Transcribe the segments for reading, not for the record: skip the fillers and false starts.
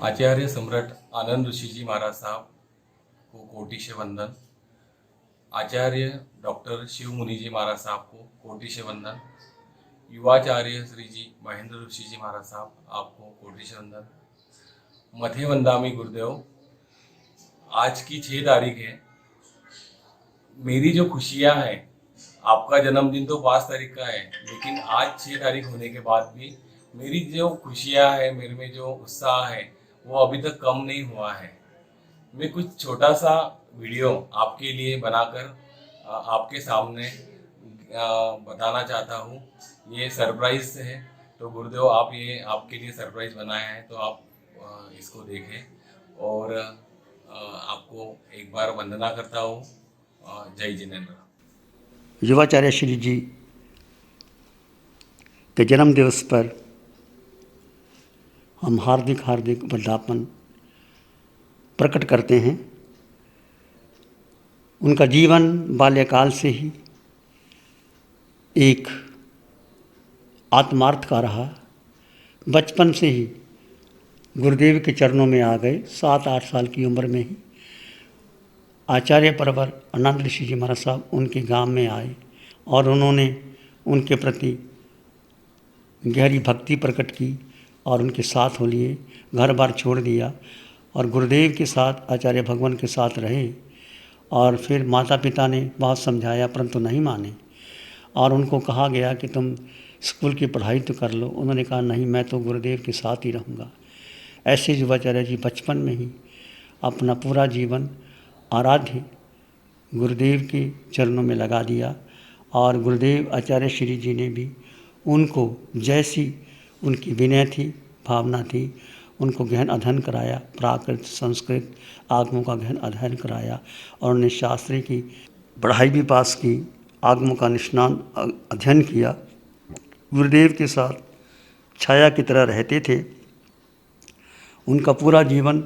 आचार्य सम्राट आनंद ऋषि जी महाराज साहब को कोटि से वंदन। आचार्य डॉक्टर शिव मुनि जी महाराज साहब को कोटि से वंदन। युवाचार्य श्री जी महेंद्र ऋषि जी महाराज साहब आपको कोटि से वंदन। मथे वंदामी गुरुदेव। आज की 6 तारीख है। मेरी जो खुशियां हैं, आपका जन्मदिन तो 5 तारीख का है, लेकिन आज 6 तारीख होने के बाद भी मेरी जो खुशियां हैं, मेरे में जो उत्साह है, वो अभी तक कम नहीं हुआ है। मैं कुछ छोटा सा वीडियो आपके लिए बनाकर आपके सामने बताना चाहता हूँ। ये सरप्राइज है, तो गुरुदेव आप ये आपके लिए सरप्राइज बनाया है, तो आप इसको देखें और आपको एक बार वंदना करता हूँ। जय जिनेन्द्र। युवाचार्य श्री जी के जन्म दिवस पर हम हार्दिक हार्दिक वर्धापन प्रकट करते हैं। उनका जीवन बाल्यकाल से ही एक आत्मार्थ का रहा। बचपन से ही गुरुदेव के चरणों में आ गए। 7-8 साल की उम्र में ही आचार्य परवर आनंद ऋषि जी महाराज साहब उनके गांव में आए और उन्होंने उनके प्रति गहरी भक्ति प्रकट की और उनके साथ हो लिए। घर बार छोड़ दिया और गुरुदेव के साथ आचार्य भगवान के साथ रहे। और फिर माता पिता ने बहुत समझाया परंतु नहीं माने और उनको कहा गया कि तुम स्कूल की पढ़ाई तो कर लो। उन्होंने कहा नहीं, मैं तो गुरुदेव के साथ ही रहूँगा। ऐसे युवाचार्य जी बचपन में ही अपना पूरा जीवन आराध्य गुरुदेव के चरणों में लगा दिया और गुरुदेव आचार्य श्री जी ने भी उनको जैसी उनकी विनय थी, भावना थी, उनको गहन अध्ययन कराया। प्राकृत संस्कृत आगमों का गहन अध्ययन कराया और उन्होंने शास्त्री की पढ़ाई भी पास की, आगमों का निष्णात अध्ययन किया। गुरुदेव के साथ छाया की तरह रहते थे। उनका पूरा जीवन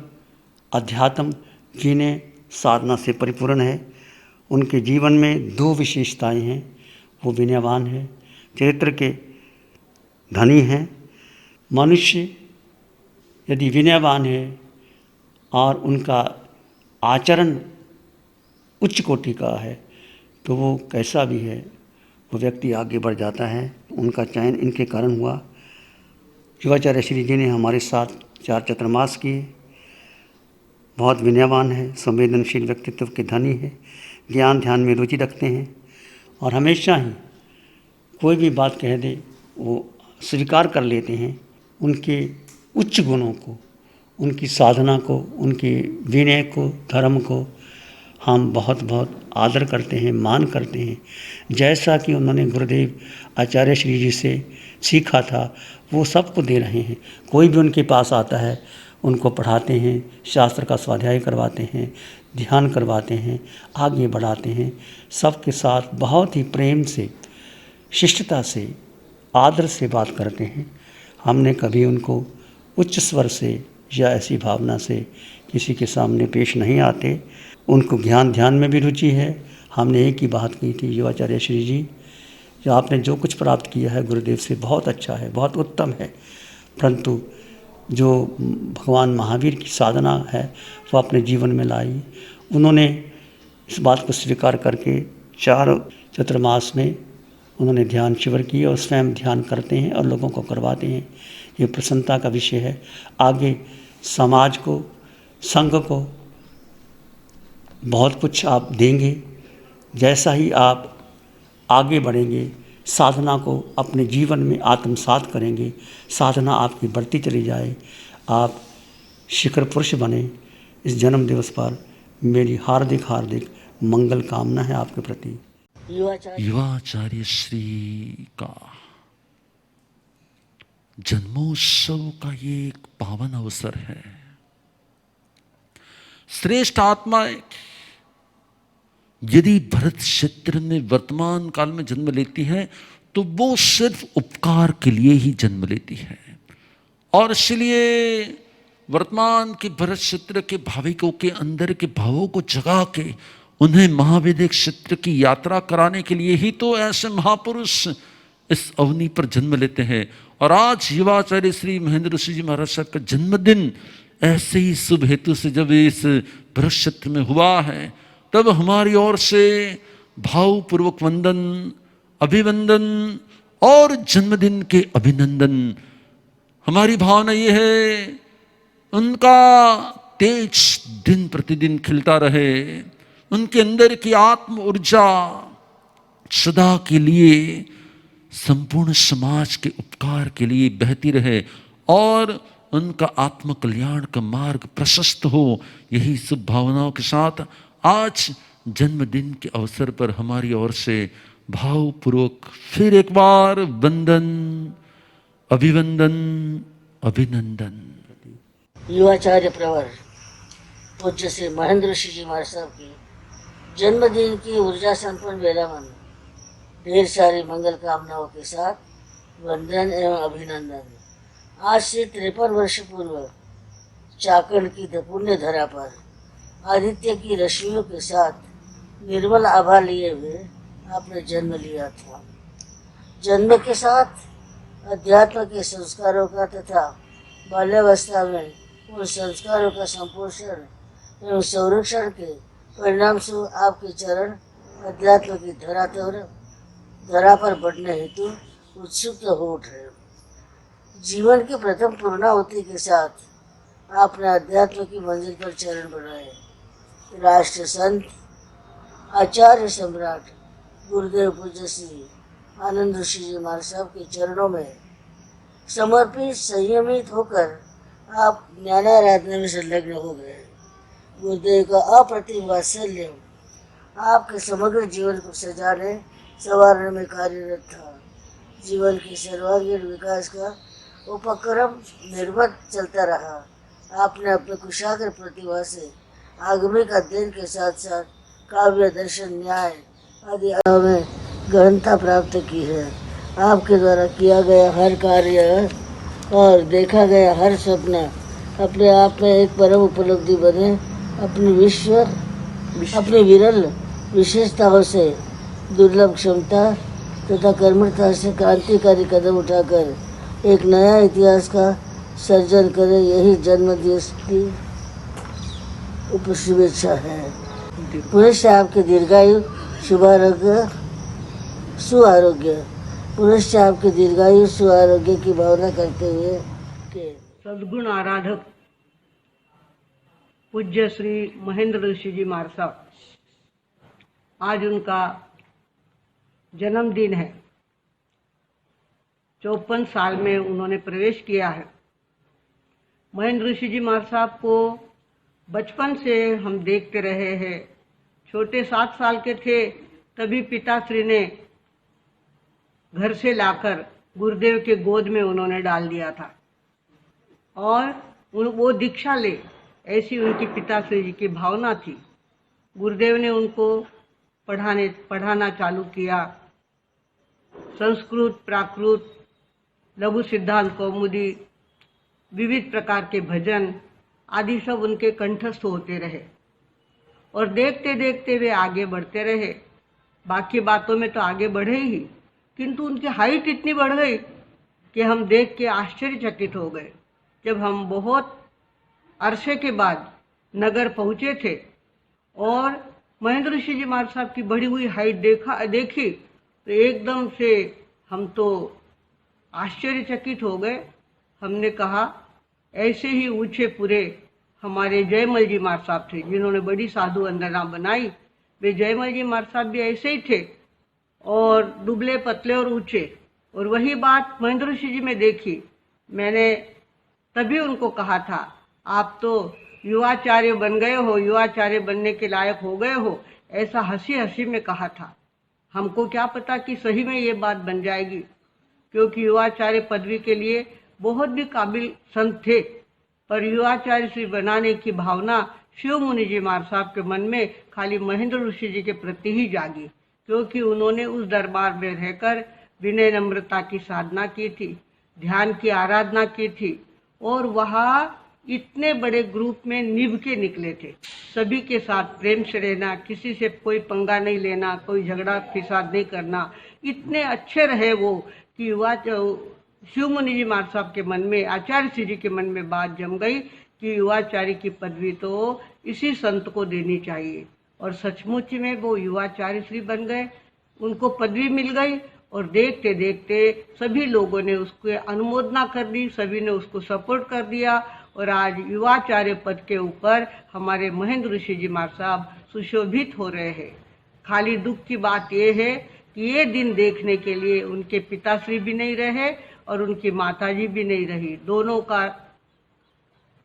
अध्यात्म जीने साधना से परिपूर्ण है। उनके जीवन में 2 विशेषताएं हैं। वो विनयवान है, चरित्र के धनी हैं। मनुष्य यदि विनयवान है और उनका आचरण उच्च कोटि का है तो वो कैसा भी है, वो व्यक्ति आगे बढ़ जाता है। उनका चयन इनके कारण हुआ। युवाचार्य श्री जी ने हमारे साथ 4 चातुर्मास किए। बहुत विनयवान है, संवेदनशील व्यक्तित्व के धनी है, ज्ञान ध्यान में रुचि रखते हैं और हमेशा ही कोई भी बात कह दे वो स्वीकार कर लेते हैं। उनके उच्च गुणों को, उनकी साधना को, उनके विनय को, धर्म को हम बहुत बहुत आदर करते हैं, मान करते हैं। जैसा कि उन्होंने गुरुदेव आचार्य श्री जी से सीखा था वो सबको दे रहे हैं। कोई भी उनके पास आता है उनको पढ़ाते हैं, शास्त्र का स्वाध्याय करवाते हैं, ध्यान करवाते हैं, आगे बढ़ाते हैं। सबके साथ बहुत ही प्रेम से, शिष्टता से, आदर से बात करते हैं। हमने कभी उनको उच्च स्वर से या ऐसी भावना से किसी के सामने पेश नहीं आते। उनको ज्ञान ध्यान में भी रुचि है। हमने एक ही बात की थी, युवाचार्य श्री जी जो आपने जो कुछ प्राप्त किया है गुरुदेव से बहुत अच्छा है, बहुत उत्तम है, परंतु जो भगवान महावीर की साधना है वो अपने जीवन में लाई। उन्होंने इस बात को स्वीकार करके 4 चातुर्मास में उन्होंने ध्यान शिविर किए और स्वयं ध्यान करते हैं और लोगों को करवाते हैं। ये प्रसन्नता का विषय है। आगे समाज को, संघ को बहुत कुछ आप देंगे। जैसा ही आप आगे बढ़ेंगे, साधना को अपने जीवन में आत्मसात करेंगे, साधना आपकी बढ़ती चली जाए, आप शिखर पुरुष बने। इस जन्म दिवस पर मेरी हार्दिक हार्दिक मंगल कामना है आपके प्रति। युवाचार्य श्री का जन्मोत्सव का ये एक पावन अवसर है। श्रेष्ठ आत्माएं यदि भरत क्षेत्र में वर्तमान काल में जन्म लेती हैं तो वो सिर्फ उपकार के लिए ही जन्म लेती है और इसलिए वर्तमान के भरत क्षेत्र के भाविकों के अंदर के भावों को जगा के उन्हें महावेदिक क्षेत्र की यात्रा कराने के लिए ही तो ऐसे महापुरुष इस अवनी पर जन्म लेते हैं। और आज युवाचार्य श्री महेंद्र ऋषि जी महाराज साहब का जन्मदिन ऐसे ही शुभ हेतु से जब इस बृहस्पति क्षेत्र में हुआ है, तब हमारी ओर से भावपूर्वक वंदन, अभिवंदन और जन्मदिन के अभिनंदन। हमारी भावना ये है उनका तेज दिन प्रतिदिन खिलता रहे, उनके अंदर की आत्म ऊर्जा सदा के लिए संपूर्ण समाज के उपकार के लिए बहती रहे और उनका आत्म कल्याण का मार्ग प्रशस्त हो। यही शुभ भावनाओं के साथ आज जन्मदिन के अवसर पर हमारी ओर से भावपूर्वक फिर एक बार वंदन, अभिवंदन, अभिनंदन। युवाचार्य प्रवर पूज्य श्री महेंद्र ऋषि जी महाराज साहब की जन्मदिन की ऊर्जा संपन्न बेला में ढेर सारी मंगल कामनाओं के साथ वंदन एवं अभिनंदन। आज से 53 वर्ष पूर्व चाकण की पुण्य धरा पर आदित्य की रश्मियों के साथ निर्मल आभा लिए हुए आपने जन्म लिया था। जन्म के साथ अध्यात्म के संस्कारों का तथा बाल्यावस्था में उन संस्कारों का संपोषण एवं संरक्षण के परिणाम स्वरूप आपके चरण अध्यात्म की धरा पर बढ़ने हेतु उत्सुक हो उठे। जीवन की प्रथम पूर्णाहुति के साथ आपने अध्यात्म की मंजिल पर चरण बढ़ाए। राष्ट्र संत आचार्य सम्राट गुरुदेव पूज्य श्री आनंद ऋषि जी महाराज साहब के चरणों में समर्पित संयमित होकर आप ज्ञानाराधना में संलग्न हो गए। गुरुदेव का अप्रतिम वात्सल्य आपके समग्र जीवन को सजाने संवारने में कार्यरत था। जीवन के सर्वांगीण विकास का उपक्रम निर्मत चलता रहा। आपने अपने कुशाग्र प्रतिभा से आगमिक अध्ययन के साथ साथ काव्य, दर्शन, न्याय आदि में गहनता प्राप्त की है। आपके द्वारा किया गया हर कार्य और देखा गया हर सपना अपने आप में एक परम उपलब्धि बने। अपनी विरल विशेषताओं से दुर्लभ क्षमता तथा कर्मठता से क्रांतिकारी कदम उठाकर एक नया इतिहास का सर्जन करे, यही जन्मदिवस की शुभेच्छा है। पुनश्च आपके दीर्घायु, शुभारोग्य, सुआरोग्य, पुनश्च आपके दीर्घायु सुआरोग्य की भावना करते हुए के सद्गुण आराधक पूज्य श्री महेंद्र ऋषि जी महाराज साहब, आज उनका जन्मदिन है। 54 साल में उन्होंने प्रवेश किया है। महेंद्र ऋषि जी महाराज साहब को बचपन से हम देखते रहे हैं। छोटे 7 साल के थे तभी पिताश्री ने घर से लाकर गुरुदेव के गोद में उन्होंने डाल दिया था और वो दीक्षा ले, ऐसी उनकी पिताश्री जी की भावना थी। गुरुदेव ने उनको पढ़ाना चालू किया। संस्कृत, प्राकृत, लघु सिद्धांत कौमुदी, विविध प्रकार के भजन आदि सब उनके कंठस्थ होते रहे और देखते देखते वे आगे बढ़ते रहे। बाकी बातों में तो आगे बढ़े ही, किंतु उनकी हाइट इतनी बढ़ गई कि हम देख के आश्चर्यचकित हो गए। जब हम बहुत अरसे के बाद नगर पहुँचे थे और महेंद्र ऋषि जी महाराज साहब की बढ़ी हुई हाइट देखी तो एकदम से हम तो आश्चर्यचकित हो गए। हमने कहा ऐसे ही ऊंचे पूरे हमारे जयमल जी महाराज साहब थे, जिन्होंने बड़ी साधु वंदना बनाई। वे जयमल जी महाराज साहब भी ऐसे ही थे और दुबले पतले और ऊंचे। और वही बात महेंद्र ऋषि जी में देखी। मैंने तभी उनको कहा था, आप तो युवाचार्य बन गए हो, युवाचार्य बनने के लायक हो गए हो, ऐसा हंसी हंसी में कहा था। हमको क्या पता कि सही में ये बात बन जाएगी, क्योंकि युवाचार्य पदवी के लिए बहुत भी काबिल संत थे, पर युवाचार्य श्री बनाने की भावना शिव मुनि जी महाराज साहब के मन में खाली महेंद्र ऋषि जी के प्रति ही जागी, क्योंकि उन्होंने उस दरबार में रहकर विनय नम्रता की साधना की थी, ध्यान की आराधना की थी और वहाँ इतने बड़े ग्रुप में निभ के निकले थे। सभी के साथ प्रेम से रहना, किसी से कोई पंगा नहीं लेना, कोई झगड़ा फिसाद नहीं करना, इतने अच्छे रहे वो कि युवा शिव मुनि जी महाराज साहब के मन में, आचार्य श्री जी के मन में बात जम गई कि युवाचार्य की पदवी तो इसी संत को देनी चाहिए। और सचमुच में वो युवाचार्य श्री बन गए, उनको पदवी मिल गई और देखते देखते सभी लोगों ने उसको अनुमोदना कर दी, सभी ने उसको सपोर्ट कर दिया और आज युवाचार्य पद के ऊपर हमारे महेंद्र ऋषि जी महाराज साहब सुशोभित हो रहे हैं। खाली दुख की बात यह है कि ये दिन देखने के लिए उनके पिताश्री भी नहीं रहे और उनकी माताजी भी नहीं रही। दोनों का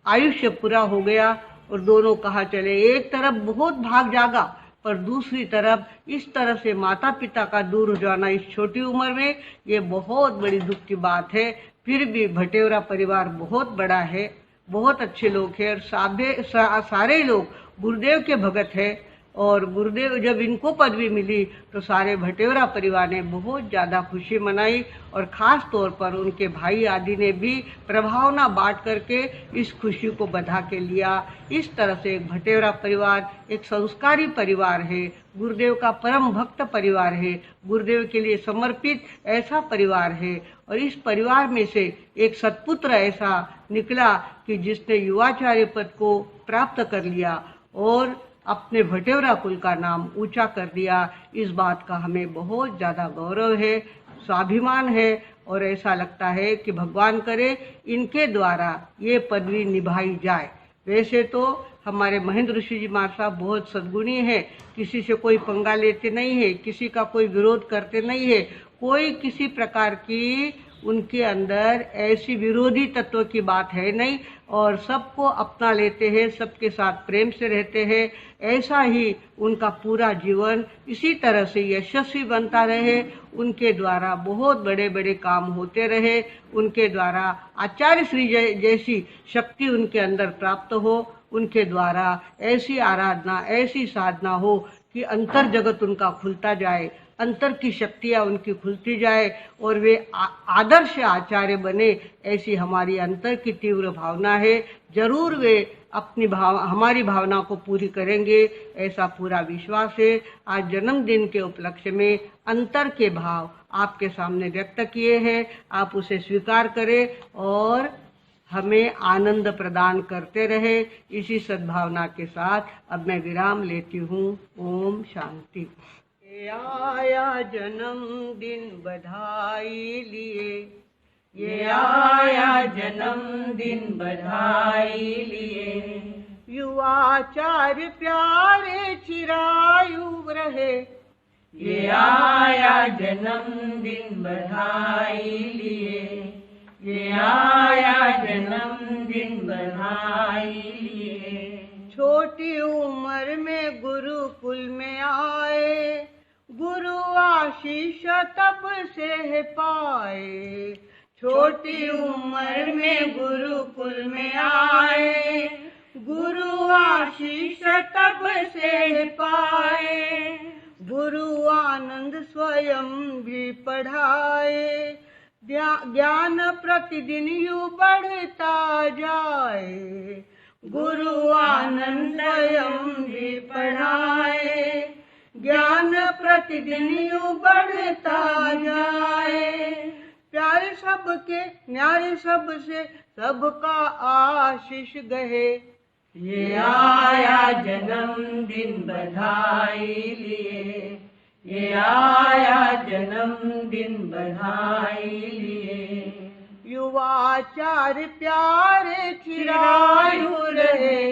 आयुष्य पूरा हो गया और दोनों कहाँ चले। एक तरफ बहुत भाग जागा पर दूसरी तरफ इस तरह से माता पिता का दूर हो जाना इस छोटी उम्र में, ये बहुत बड़ी दुख की बात है। फिर भी भटेवरा परिवार बहुत बड़ा है, बहुत अच्छे लोग हैं और सारे लोग गुरुदेव के भगत हैं। और गुरुदेव जब इनको पदवी मिली तो सारे भटेवरा परिवार ने बहुत ज़्यादा खुशी मनाई और ख़ास तौर पर उनके भाई आदि ने भी प्रभावना बांट करके इस खुशी को बधा के लिया। इस तरह से एक भटेवरा परिवार एक संस्कारी परिवार है, गुरुदेव का परम भक्त परिवार है, गुरुदेव के लिए समर्पित ऐसा परिवार है। और इस परिवार में से एक सत्पुत्र ऐसा निकला कि जिसने युवाचार्य पद को प्राप्त कर लिया और अपने भटेवरा कुल का नाम ऊंचा कर दिया। इस बात का हमें बहुत ज़्यादा गौरव है, स्वाभिमान है और ऐसा लगता है कि भगवान करे इनके द्वारा ये पदवी निभाई जाए। वैसे तो हमारे महेंद्र ऋषि जी महाराज साहब बहुत सद्गुणी है, किसी से कोई पंगा लेते नहीं है, किसी का कोई विरोध करते नहीं है, कोई किसी प्रकार की उनके अंदर ऐसी विरोधी तत्व की बात है नहीं और सबको अपना लेते हैं, सबके साथ प्रेम से रहते हैं। ऐसा ही उनका पूरा जीवन इसी तरह से यशस्वी बनता रहे, उनके द्वारा बहुत बड़े बड़े काम होते रहे, उनके द्वारा आचार्य श्री जैसी शक्ति उनके अंदर प्राप्त हो, उनके द्वारा ऐसी आराधना ऐसी साधना हो कि अंतर जगत उनका खुलता जाए, अंतर की शक्तियाँ उनकी खुलती जाए और वे आदर्श आचार्य बने, ऐसी हमारी अंतर की तीव्र भावना है। जरूर वे अपनी हमारी भावना को पूरी करेंगे, ऐसा पूरा विश्वास है। आज जन्मदिन के उपलक्ष्य में अंतर के भाव आपके सामने व्यक्त किए हैं, आप उसे स्वीकार करें और हमें आनंद प्रदान करते रहे। इसी सद्भावना के साथ अब मैं विराम लेती हूँ। ओम शांति। ये आया जन्मदिन बधाई लिए, ये आया जन्मदिन बधाई लिए, युवाचार्य प्यारे चिरायु रहे, ये आया जन्मदिन बधाई लिए, ये आया जन्मदिन बधाई लिए। छोटी उम्र में गुरुकुल में आए, गुरु आशीष तब से है पाए। छोटी उम्र में गुरुकुल में आए, गुरु आशीष तब से है पाए। गुरु आनंद स्वयं भी पढ़ाए, ज्ञान प्रतिदिन यूं बढ़ता जाए। गुरु आनंद स्वयं भी पढ़ाए, ज्ञान प्रतिदिन यूं बढ़ता जाए। प्यारे सबके न्यारे सबसे सबका आशीष गहे, ये आया जन्मदिन बधाई लिए, ये आया जन्मदिन बधाई लिए। युवाचार्य प्यारे चिरायु रहे,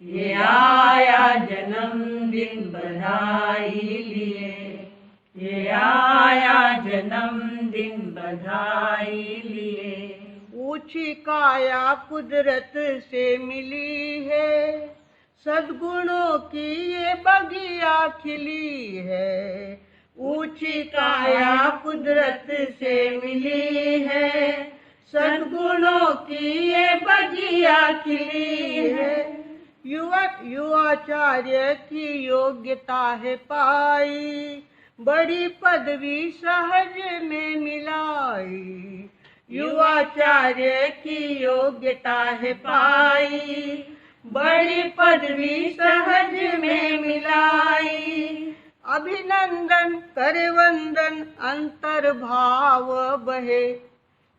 ये आया जन्मदिन बधाई लिए, ये आया जन्मदिन बधाई लिए। ऊंची काया कुदरत से मिली है, सद्गुणों की ये बगिया खिली है। ऊंची काया कुदरत से मिली है, सद्गुणों की ये बगिया खिली है। युवाचार्य की योग्यता है पाई, बड़ी पदवी सहज में मिलाई। युवाचार्य की योग्यता है पाई, बड़ी पदवी सहज में मिलाई। अभिनंदन करे वंदन अंतर भाव बहे,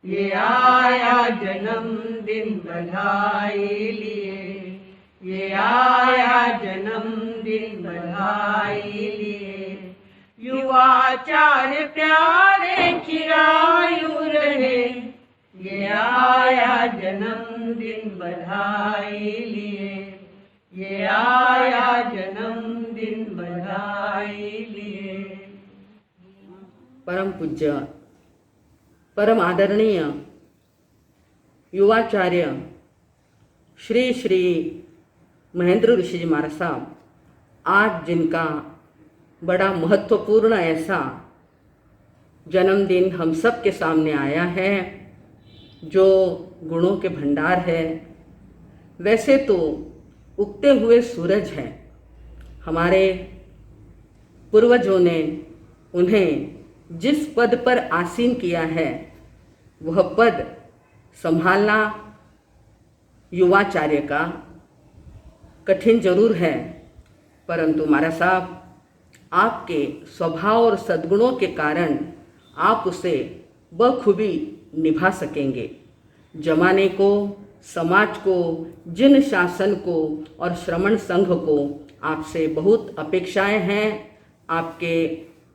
ये आया जन्मदिन बधाई लिए, ये आया जन्मदिन बधाई लिए। युवाचार्य प्यारे चिरायु रहे, ये आया जन्मदिन बधाई लिए, ये आया जन्मदिन बधाई लिए। परम पूज्य, परम आदरणीय युवाचार्य श्री श्री महेंद्र ऋषि जी महाराज साहब, आज जिनका बड़ा महत्वपूर्ण ऐसा जन्मदिन हम सब के सामने आया है, जो गुणों के भंडार है। वैसे तो उगते हुए सूरज है, हमारे पूर्वजों ने उन्हें जिस पद पर आसीन किया है, वह पद संभालना युवाचार्य का कठिन जरूर है, परंतु महाराज साहब, आपके स्वभाव और सद्गुणों के कारण आप उसे बखूबी निभा सकेंगे। जमाने को, समाज को, जिन शासन को और श्रमण संघ को आपसे बहुत अपेक्षाएं हैं। आपके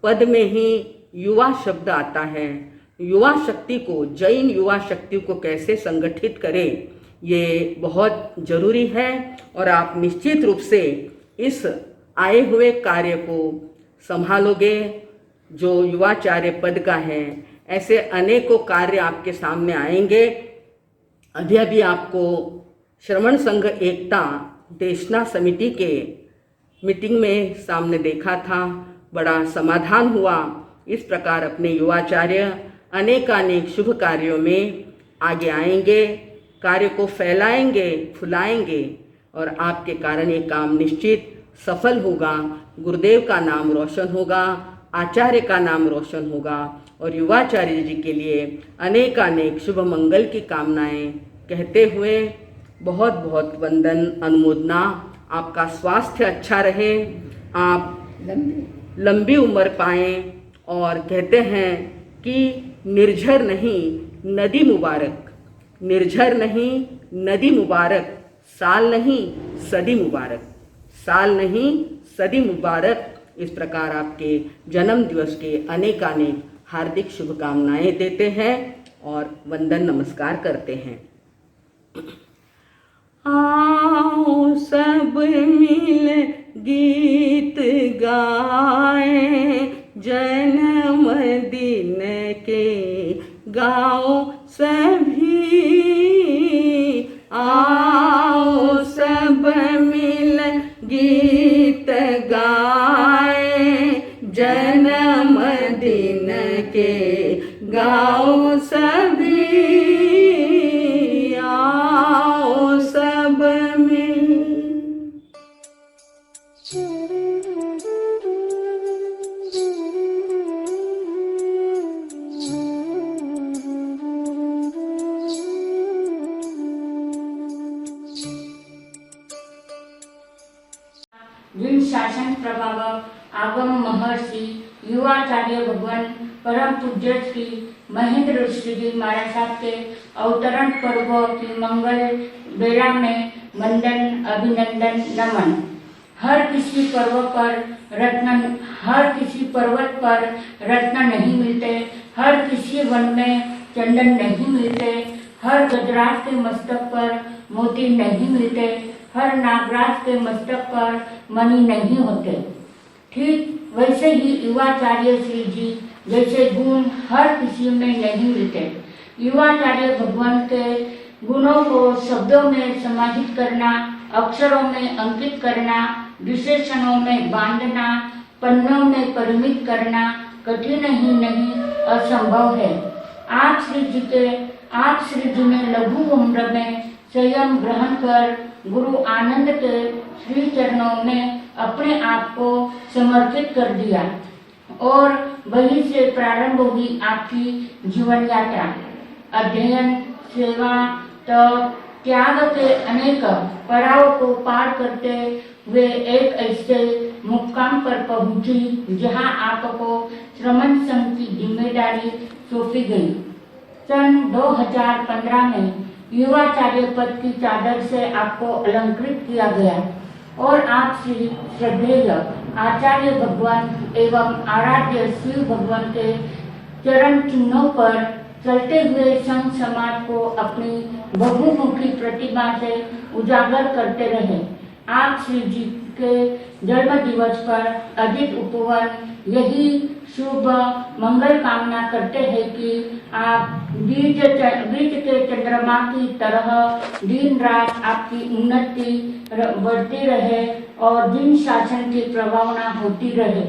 पद में ही युवा शब्द आता है। युवा शक्ति को, जैन युवा शक्ति को कैसे संगठित करें, ये बहुत ज़रूरी है और आप निश्चित रूप से इस आए हुए कार्य को संभालोगे जो युवाचार्य पद का है। ऐसे अनेकों कार्य आपके सामने आएंगे। अभी आपको श्रमण संघ एकता देशना समिति के मीटिंग में सामने देखा था, बड़ा समाधान हुआ। इस प्रकार अपने युवाचार्य अनेकानेक शुभ कार्यों में आगे आएंगे, कार्य को फैलाएंगे, फुलाएंगे और आपके कारण ये काम निश्चित सफल होगा। गुरुदेव का नाम रोशन होगा, आचार्य का नाम रोशन होगा और युवाचार्य जी के लिए अनेकानेक शुभ मंगल की कामनाएं कहते हुए बहुत बहुत वंदन, अनुमोदना। आपका स्वास्थ्य अच्छा रहे, आप लंबी उम्र पाएं और कहते हैं कि निर्झर नहीं नदी मुबारक, निर्झर नहीं नदी मुबारक, साल नहीं सदी मुबारक, साल नहीं सदी मुबारक। इस प्रकार आपके जन्म दिवस के अनेकानेक हार्दिक शुभकामनाएं देते हैं और वंदन नमस्कार करते हैं। आओ सब मिल गीत गाएं, जन्मदिन के गाओ सभी। आओ सब मिल गीत गाएं, जन्मदिन के गाओ सभी। आओ सब मिल। जिन शासन प्रभाव आगम महर्षि युवाचार्य भगवान परम पूज्य श्री महेंद्र ऋषि जी महाराज साहब के अवतरण पर्व की मंगल बेला में वंदन, अभिनंदन, नमन। हर किसी पर्व पर रत्न, हर किसी पर्वत पर रत्न नहीं मिलते, हर किसी वन में चंदन नहीं मिलते, हर गजराज के मस्तक पर मोती नहीं मिलते, हर नागराज के मस्तक पर मणि नहीं होते। ठीक वैसे ही युवाचार्य श्री जी जैसे गुण हर किसी में नहीं मिलते। युवाचार्य भगवान के गुणों को शब्दों में समाहित करना, अक्षरों में अंकित करना, विशेषणों में बांधना, पन्नों में परिमित करना कठिन ही नहीं असंभव है। आप श्री जी ने लघु उम्र में संयम ग्रहण कर गुरु आनंद के श्री चरणों में अपने आप को समर्पित कर दिया और वहीं से प्रारंभ हुई आपकी जीवन यात्रा। अध्ययन, सेवा, तप, त्याग के अनेक पड़ाव को पार करते हुए एक ऐसे मुकाम पर पहुंची जहां आपको श्रमण संघ की जिम्मेदारी सौंपी गई। सन 2015 में युवाचार्य पद की चादर से आपको अलंकृत किया गया और आप श्री श्रद्धेय आचार्य भगवान एवं आराध्य शिव भगवान के चरण चिन्हों पर चलते हुए संघ समाज को अपनी बहुमुखी प्रतिभा से उजागर करते रहे। आप श्री जी के जन्म दिवस पर अजित उपवन यही शुभ मंगल कामना करते हैं कि आप बीज के चंद्रमा की तरह दिन रात आपकी उन्नति बढ़ती रहे और दिन शासन की प्रभावना होती रहे।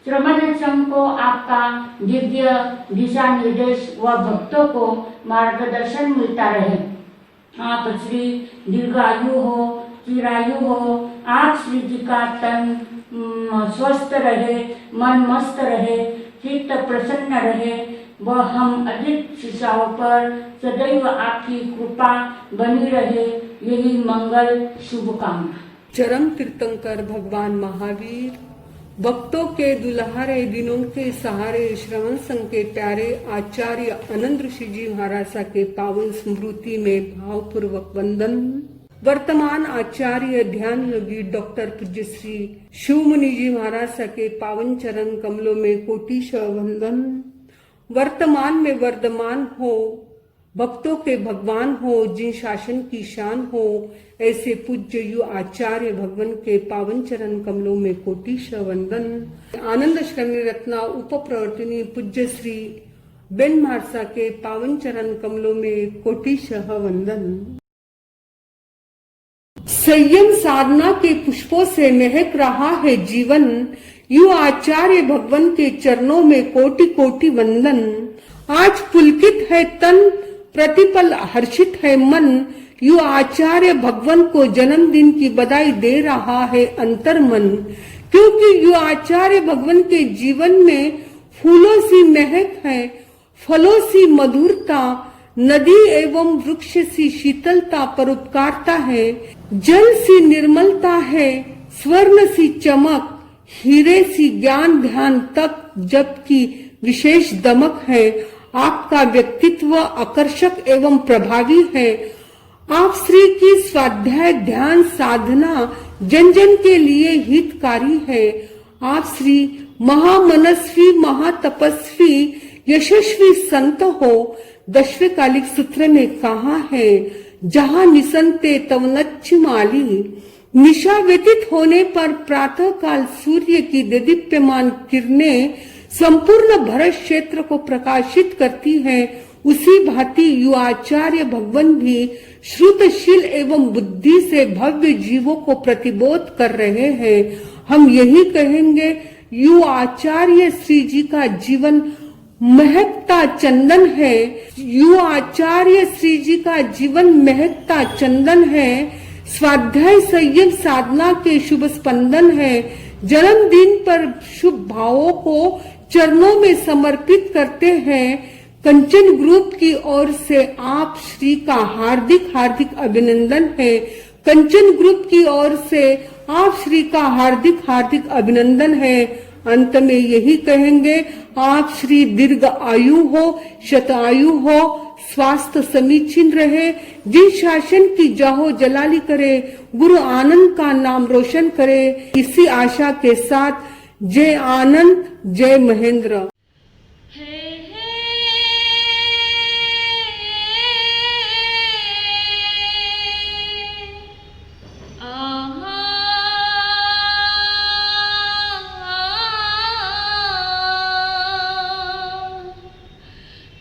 श्रमण संघ को आपका दिव्य दिशा निर्देश व भक्तों को मार्गदर्शन मिलता रहे। आप श्री दीर्घायु हो, चिरायु हो, आप श्री जी का तन स्वस्थ रहे, मन मस्त रहे, चित्त प्रसन्न रहे व हम अधिक शिष्यों पर सदैव आपकी कृपा बनी रहे, यही मंगल शुभकामना। चरम तीर्थंकर भगवान महावीर भक्तों के दुल्हारे दिनों के सहारे श्रवण संघ के प्यारे आचार्य आनंद ऋषि जी महाराज के पावन स्मृति में भावपूर्वक वंदन। वर्तमान आचार्य ध्यान योगी डॉक्टर पूज्य श्री शिव मुनि जी महाराज के पावन चरण कमलों में कोटिशः वंदन। वर्तमान में वर्धमान हो, भक्तों के भगवान हो, जिन शासन की शान हो, ऐसे पूज्य यु आचार्य भगवान के पावन चरण कमलों में कोटिशः वंदन। आनंद श्रवणी रत्ना उप प्रवर्तनी पूज्य श्री बेन महाराज के पावन चरण कमलों में कोटिशः वंदन। संयम साधना के पुष्पों से महक रहा है जीवन, यु आचार्य भगवान के चरणों में कोटि कोटि वंदन। आज पुलकित है तन, प्रतिपल हर्षित है मन, यु आचार्य भगवान को जन्मदिन की बधाई दे रहा है अंतर्मन। क्योंकि यु आचार्य भगवान के जीवन में फूलों सी महक है, फलों सी मधुरता, नदी एवं वृक्ष सी शीतलता परोपकारता है, जल सी निर्मलता है, स्वर्ण सी चमक, हीरे सी ज्ञान ध्यान तक, जबकि विशेष दमक है। आपका व्यक्तित्व आकर्षक एवं प्रभावी है। आप श्री की स्वाध्याय ध्यान साधना जन जन के लिए हितकारी है। आप श्री महामनस्वी महातपस्वी यशस्वी संत हो। दशकालिक सूत्र में कहा है, जहाँ निसंते तव नच्छ माली। निशा व्यतीत होने पर प्रातः काल सूर्य की दीप्यमान किरणें संपूर्ण भरत क्षेत्र को प्रकाशित करती हैं। उसी भांति यु आचार्य भगवान भी श्रुतशील एवं बुद्धि से भव्य जीवों को प्रतिबोध कर रहे हैं। हम यही कहेंगे, यु आचार्य श्री जी का जीवन महकता चंदन है। यु आचार्य श्री जी का जीवन महकता चंदन है। स्वाध्याय संयम साधना के शुभ स्पंदन है। जन्मदिन पर शुभ भावों को चरणों में समर्पित करते हैं। कंचन ग्रुप की ओर से आप श्री का हार्दिक हार्दिक अभिनंदन है। कंचन ग्रुप की ओर से आप श्री का हार्दिक हार्दिक अभिनंदन है। अंत में यही कहेंगे, आप श्री दीर्घ आयु हो, शतायु हो, स्वास्थ्य समीचीन रहे, जिन शासन की जाहो जलाली करे, गुरु आनंद का नाम रोशन करे। इसी आशा के साथ जय आनंद, जय महेंद्र।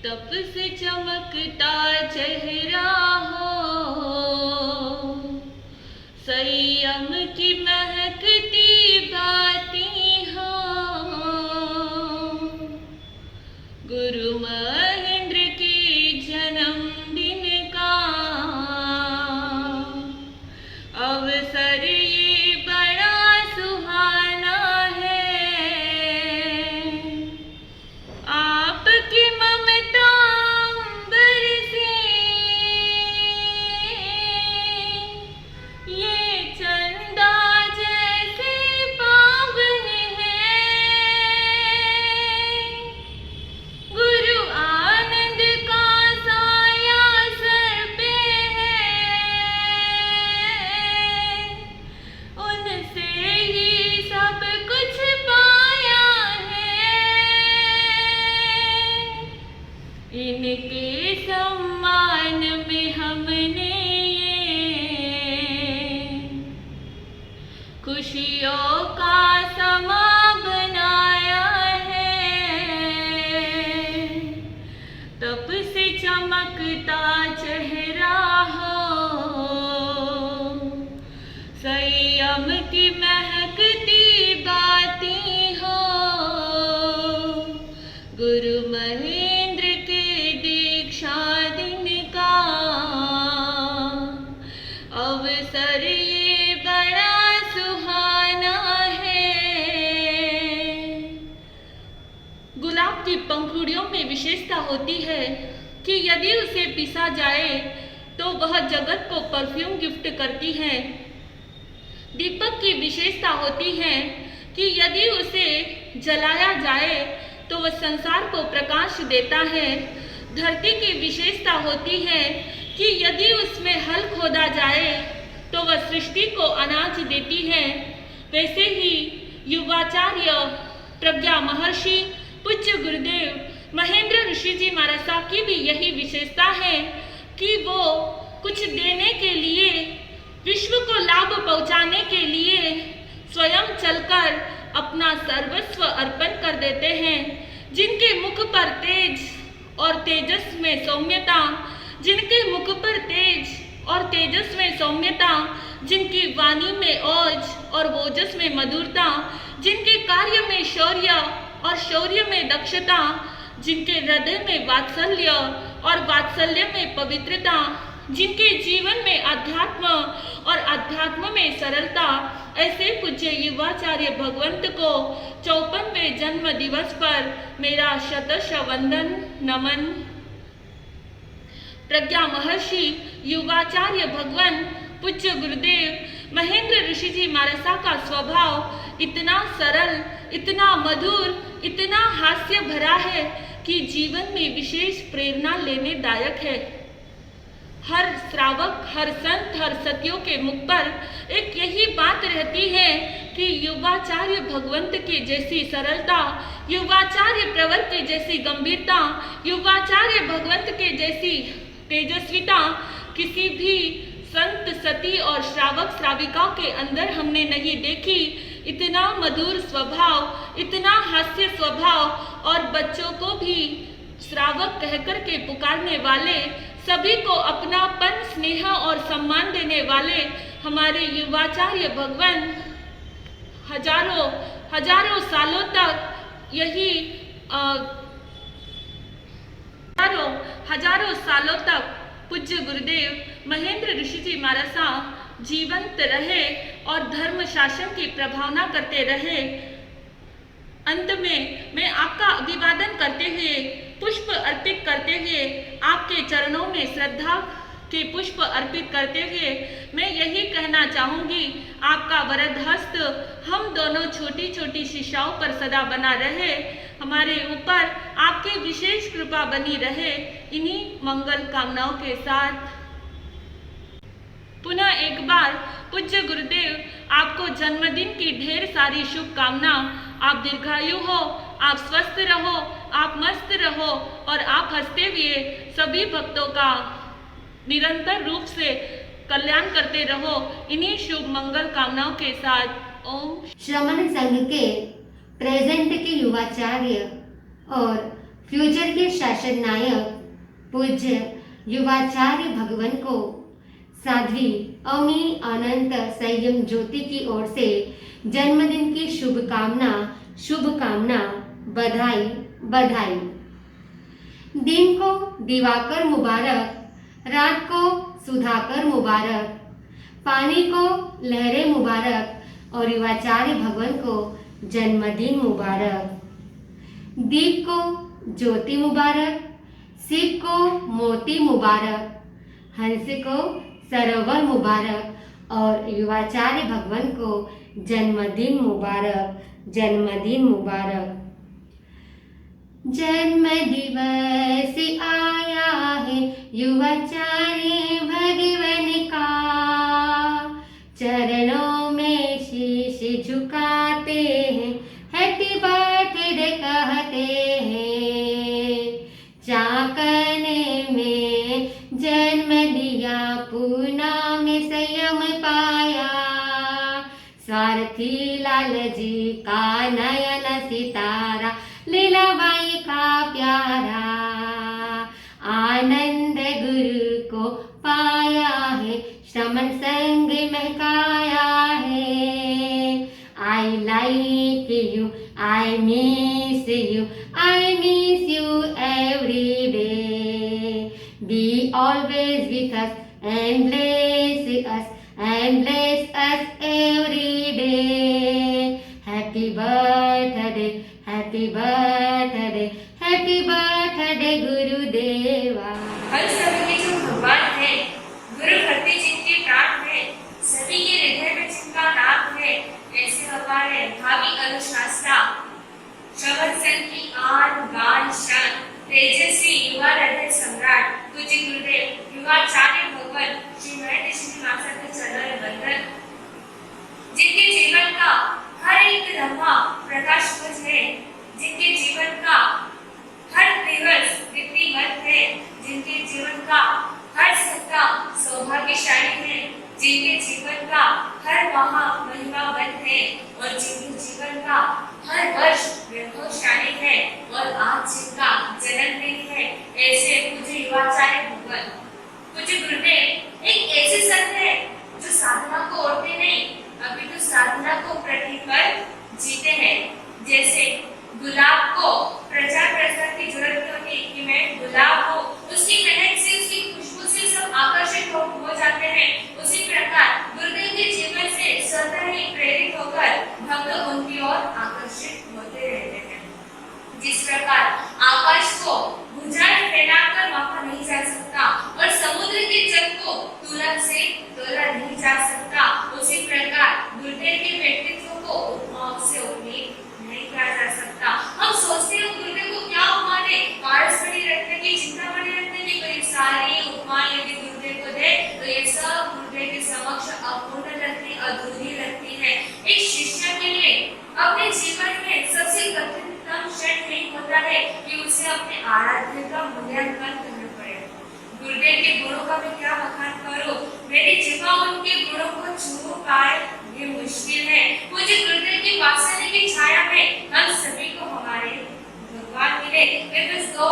तप से चमकता चेहरा हो, संयम की महकती बातें हो, गुरु महेंद्र के जन्मदिन का अवसर ये बड़ा सुहाना है। आपकी ममता अंबर से ये चंदा जैसे पावन है। गुरु आनंद का खुशियों का समा बनाया है। तप से चमकता चेहरा हो, संयम की महकती बातें हो, गुरु महेंद्र के दीक्षा दिन का अवसर ये बड़ा सुहाना है। गुलाब की पंखुड़ियों में विशेषता होती है कि यदि उसे पीसा जाए तो वह जगत को परफ्यूम गिफ्ट करती है। दीपक की विशेषता होती है कि यदि उसे जलाया जाए तो वह संसार को प्रकाश देता है। धरती की विशेषता होती है कि यदि उसमें हल खोदा जाए तो वह सृष्टि को अनाज देती है। वैसे ही युवाचार्य प्रज्ञा महर्षि पूज्य गुरुदेव महेंद्र ऋषि जी महाराज साहब की भी यही विशेषता है कि वो कुछ देने के लिए, विश्व को लाभ पहुंचाने के लिए स्वयं चलकर अपना सर्वस्व अर्पण कर देते हैं। जिनके मुख पर तेज और तेजस में सौम्यता, जिनके मुख पर तेज और तेजस में सौम्यता, जिनकी वाणी में ओज और ओजस में मधुरता, जिनके कार्य में शौर्य और शौर्य में दक्षता, जिनके हृदय में वात्सल्य और वात्सल्य में पवित्रता, जिनके जीवन में अध्यात्म और अध्यात्म में सरलता, ऐसे पूज्य युवाचार्य भगवंत को 54वें जन्म दिवस पर मेरा शतश वंदन नमन। प्रज्ञा महर्षि युवाचार्य भगवान पूज्य गुरुदेव महेंद्र ऋषि जी महाराज साहब का स्वभाव इतना सरल, इतना मधुर, इतना हास्य भरा है कि जीवन में विशेष प्रेरणा लेने दायक है। हर श्रावक, हर संत, हर सतियों के मुख पर एक यही बात रहती है कि युवाचार्य भगवंत के जैसी सरलता, युवाचार्य प्रवर के जैसी गंभीरता, युवाचार्य भगवंत के जैसी तेजस्विता किसी भी संत, सती और श्रावक श्राविकाओं के अंदर हमने नहीं देखी। इतना मधुर स्वभाव, इतना हास्य स्वभाव और बच्चों को भी श्रावक कहकर के पुकारने वाले, सभी को अपनापन, स्नेह और सम्मान देने वाले हमारे युवाचार्य भगवान हजारों सालों तक यही हजारों सालों तक पूज्य गुरुदेव महेंद्र ऋषि जी महाराज साहब जीवंत रहे और धर्म शासन की प्रभावना करते रहे। अंत में मैं आपका अभिवादन करते हुए, पुष्प अर्पित करते हुए, आपके चरणों में श्रद्धा के पुष्प अर्पित करते हुए मैं यही कहना चाहूँगी, आपका वरद हस्त हम दोनों छोटी छोटी शिष्याओं पर सदा बना रहे, हमारे ऊपर आपकी विशेष कृपा बनी रहे। इन्हीं मंगल कामनाओं के साथ पुनः एक बार पूज्य गुरुदेव आपको जन्मदिन की ढेर सारी शुभकामना। आप दीर्घायु हो, आप स्वस्थ रहो, आप मस्त रहो और आप हंसते हुए सभी भक्तों का निरंतर रूप से कल्याण करते रहो। इन्हीं शुभ मंगल कामनाओं के साथ ओम। श्रमण संघ के प्रेजेंट के युवाचार्य और फ्यूचर के शासन नायक पूज्य युवाचार्य भगवान को साध्वी अमी अनंत संयम ज्योति की ओर से जन्मदिन की शुभकामना बधाई बधाई। दिन को दिवाकर मुबारक, रात को सुधाकर मुबारक, पानी को लहरें मुबारक और युवाचार्य भगवान को जन्मदिन मुबारक। दीप को ज्योति मुबारक, सिक को मोती मुबारक, हंस को सरोवर मुबारक और युवाचार्य भगवान को जन्मदिन मुबारक, जन्मदिन मुबारक। जन्म दिवस आया है युवाचार्य भगवान का, चरणों में शीश झुकाते हैं, हैप्पी बर्थडे कहते हैं। चाकन में जन्म लिया, पूना में संयम पाया, सारथी लाल जी का नयन सितारा, लीलाबाई का प्यारा। आनंद गुरु को पाया है, श्रमण संग महकाया है। I like you, I miss you, I miss you every day. Be always with us and bless us every day. Happy birthday, happy birthday, happy birthday गुरुदेवा। हर सभी के जो भगवान है, गुरु भक्ति जिनके प्राण है, सभी के हृदय में जिनका नाम है, ऐसे हमारे भावी अनुशासना श्रवण संघ की आन बान शान तेजस्वी युवा हृदय सम्राट पूज्य गुरुदेव युवाचार्य भगवान श्री महेंद्र ऋषि जी महाराज के चरण वंदन, जिनके जीवन का हर एक लम्हा प्रकाशपुंज है, जिनके जीवन का हर दिवस दीप्तिमंत है, जिनके जीवन का हर सप्ताह सौभाग्यशाली है, जिनके जीवन का हर माह महिमावंत है और जिनके जीवन का हर वर्ष वैभवशाली है और आज जिनका जन्मदिन है, ऐसे पूज्य युवाचार्य भगवान पूज्य गुरुदेव एक ऐसे संत है जो साधना को ओढ़ते नहीं, अभी तो साधना को प्रतिपल जीते हैं। जैसे गुलाब को प्रचार प्रसार की जरूरत होती कि मैं गुलाब हूँ, उसकी महक से उसकी खुशबू से सब आकर्षित हो जाते हैं, उसी प्रकार गुरुदेव के जीवन से स्वतः ही प्रेरित होकर भक्त उनकी ओर आकर्षित होते रहते हैं। जिस प्रकार आकाश को भुजाएं फैलाकर मापा नहीं जा सकता और समुद्र के जल को तुलन से तोला नहीं जा सकता, उसी प्रकार गुरुदेव के व्यक्तित्व को उपमाओं से उम्मीद नहीं किया जा सकता। हम सोचते हैं गुरुदेव को क्या उपमाने, पारस बनी रखने की, चिंता बनी रखने की, कोई सारी उपमाएं यदि गुरुदेव को दे तो ये सब गुरुदेव के समक्ष अपूर्ण लगती, अधूरी लगती है। एक शिष्य के लिए अपने जीवन में सबसे कठिनतम क्षण यही होता है कि उसे अपने आराध्य का मूल्यांकन करना पड़े। गुरुदेव के गुणों का मैं क्या बखान करूं, मेरी जिह्वा उनके गुणों को छू पाए ये मुश्किल है। मुझे गुरुदेव की वात्सल्य की छाया में हम सभी को हमारे भगवान मिले। मैं बस दो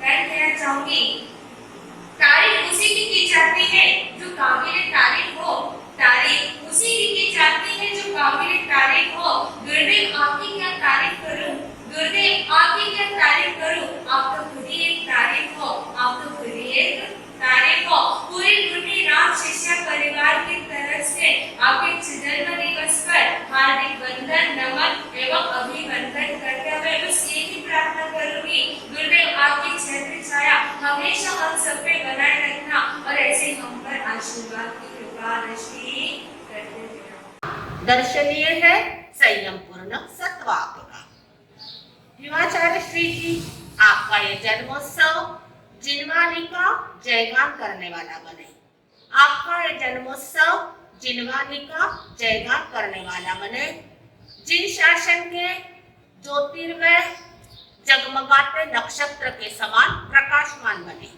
लाइन कहना चाहूंगी। तारीफ उसी की जाती है जो काबिल तारीफ हो, तारीफ उसी की जाती है जो काबिल तारीफ हो। गुरुदेव आपकी क्या तारीफ करूं, गुरुदेव आपकी क्या तारीफ करूं, आप तो खुद ही एक तारीफ हो, आप तो खुद ही एक तारीफ हो। पूरे गुरुनी राम शिष्य परिवार की तरफ से आपके जन्म दिवस पर हार्दिक वंदन, नमन एवं अभिवंदन करते हुए बस यही प्रार्थना करूंगी, गुरुदेव आपकी छत्र छाया हमेशा हम सब पे बनाए रखना और ऐसे हम पर आशीर्वाद की कृपा दृष्टि करते रहना। दर्शनीय है संयम पूर्ण सत्वाप का। युवाचार्य श्री जी आपका ये जन्मोत्सव जिनवानी का जयगान करने वाला बने, आपका ये जन्मोत्सव जिनवानी का जयगान करने वाला बने। जिन शासन के ज्योतिर्मय जगमगाते नक्षत्र के समान प्रकाशमान बने,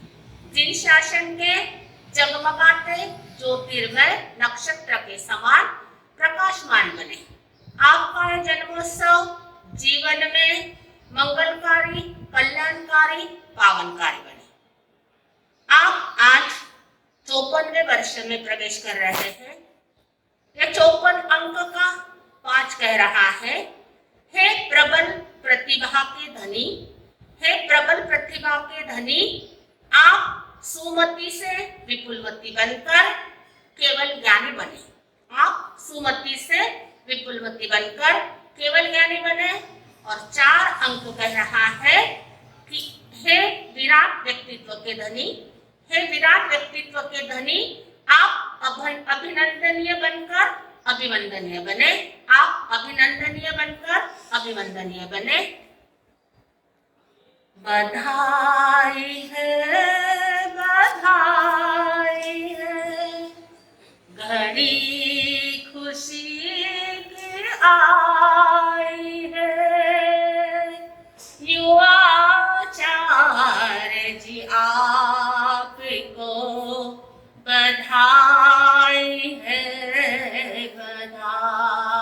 जिन शासन के जगमगाते ज्योतिर्मय नक्षत्र के समान प्रकाशमान बने। आपका यह जन्मोत्सव जीवन में मंगलकारी, कल्याणकारी, पावनकारी बने। आप आज 54वें वर्ष में प्रवेश कर रहे हैं। यह 54 अंक का 5 कह रहा है, हे प्रबल प्रतिभा के धनी, हे प्रबल प्रतिभा के धनी, आप सुमति से विपुलमती बनकर केवल ज्ञानी बने। आप सुमति से विपुलमती बनकर केवल ज्ञानी बने। और 4 अंक कह रहा है कि हे विराट व्यक्तित्व के धनी, हे विराट व्यक्तित्व के धनी, आप अभिनंदनीय बनकर अभिवंदनीय बने। आप अभिनंदनीय बनकर अभिवंदनीय बने। बधाई है, बधाई है, घड़ी खुशी की आई है। युवाचार्य जी आपको बधाई है, बधाई।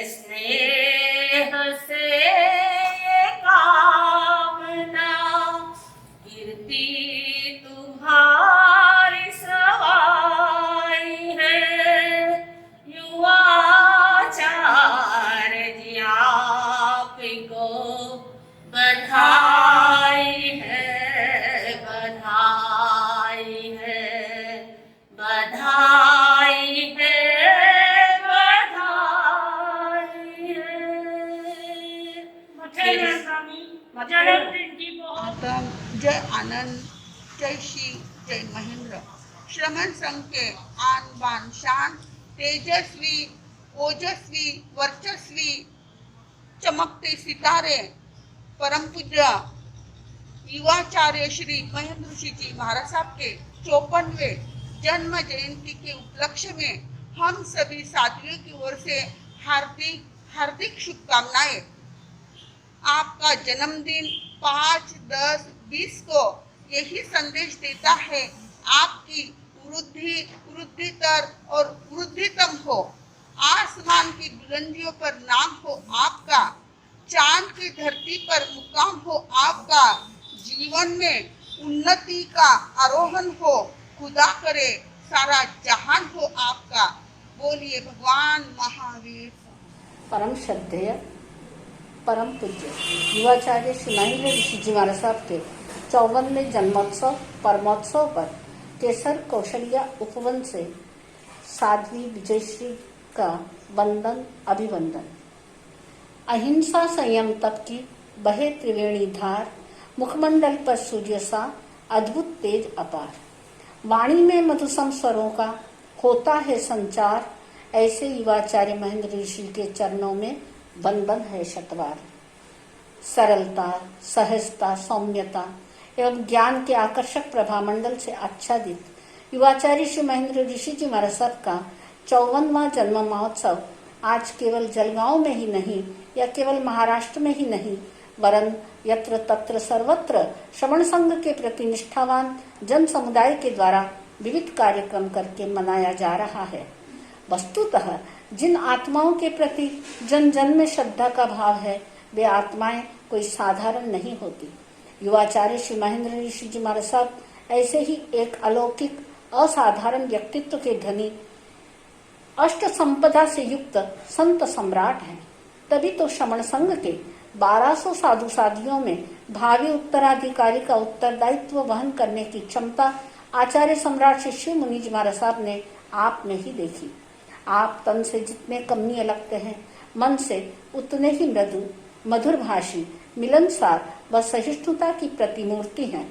स्नेह से ये कामना, कीर्ति तुम्हारी सवाई है। युवाचार्य जी आपको बधाई है, बधाई है, बधाई है, बधाई है। आता जय आनंद, जय श्री, जय महेंद्र। श्रमण संघ के आन बान शान, तेजस्वी, ओजस्वी, वर्चस्वी, चमकते सितारे, परम पूज्य युवाचार्य श्री महेंद्र ऋषि जी महाराज साहब के 54वें जन्म जयंती के उपलक्ष्य में हम सभी साथियों की ओर से हार्दिक हार्दिक शुभकामनाएं। आपका जन्मदिन 5, 10, 20 को यही संदेश देता है, आपकी वृद्धितर और वृद्धितम हो। आसमान की बुलंदियों पर नाम हो आपका, चांद की धरती पर मुकाम हो आपका, जीवन में उन्नति का आरोहण हो, खुदा करे सारा जहान हो आपका। बोलिए भगवान महावीर। परम श्रद्धेय परम पूज्य युवाचार्य श्री महेंद्र ऋषि जी महाराज साहब के 54वें जन्मोत्सव परमोत्सव पर केसर कौशल्या उपवन से साध्वी विजयश्री का वंदन अभिवंदन। अहिंसा संयम तप की बहे त्रिवेणी धार, मुखमंडल पर सूर्य सा अद्भुत तेज अपार। वाणी में मधुसम स्वरों का होता है संचार, ऐसे युवाचार्य महेंद्र ऋषि के चरणों में वंदन है शतवार। सरलता, सहजता, सौम्यता एवं ज्ञान के आकर्षक प्रभामंडल से आच्छादित युवाचार्य श्री महेंद्र ऋषि जी महाराज साहब का 54वां जन्म महोत्सव आज केवल जलगांव में ही नहीं या केवल महाराष्ट्र में ही नहीं, वरन यत्र तत्र सर्वत्र श्रमण संघ के प्रति निष्ठावान जन समुदाय के द्वारा विविध कार्यक्रम करके मनाया जा रहा है। वस्तुतः जिन आत्माओं के प्रति जन जन में श्रद्धा का भाव है, वे आत्माएं कोई साधारण नहीं होती। युवाचार्य श्री महेंद्र ऋषि जी महाराज साहब ऐसे ही एक अलौकिक असाधारण व्यक्तित्व के धनी, अष्ट संपदा से युक्त संत सम्राट हैं। तभी तो श्रमण संघ के 1200 साधु साधियों में भावी उत्तराधिकारी का उत्तरदायित्व वहन करने की क्षमता आचार्य सम्राट श्री शिव मुनि जी महाराज साहब ने आप में ही देखी। आप तन से जितने कमनीय लगते हैं, मन से उतने ही मृदु, मधुर भाषी, मिलनसार व सहिष्णुता की प्रतिमूर्ति हैं।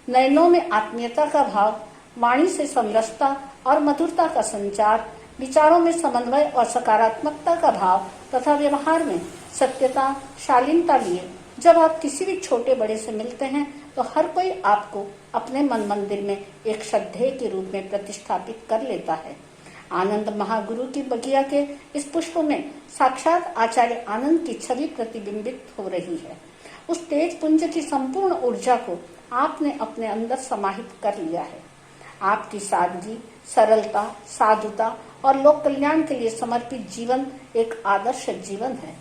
नयनों में आत्मीयता का भाव, वाणी से समरसता और मधुरता का संचार, विचारों में समन्वय और सकारात्मकता का भाव तथा व्यवहार में सत्यता, शालीनता लिए जब आप किसी भी छोटे बड़े से मिलते हैं तो हर कोई आपको अपने मन मंदिर में एक श्रद्धेय के रूप में प्रतिष्ठापित कर लेता है। आनंद महागुरु की बगिया के इस पुष्प में साक्षात आचार्य आनंद की छवि प्रतिबिंबित हो रही है। उस तेज पुंज की संपूर्ण ऊर्जा को आपने अपने अंदर समाहित कर लिया है। आपकी सादगी, सरलता, साधुता और लोक कल्याण के लिए समर्पित जीवन एक आदर्श जीवन है।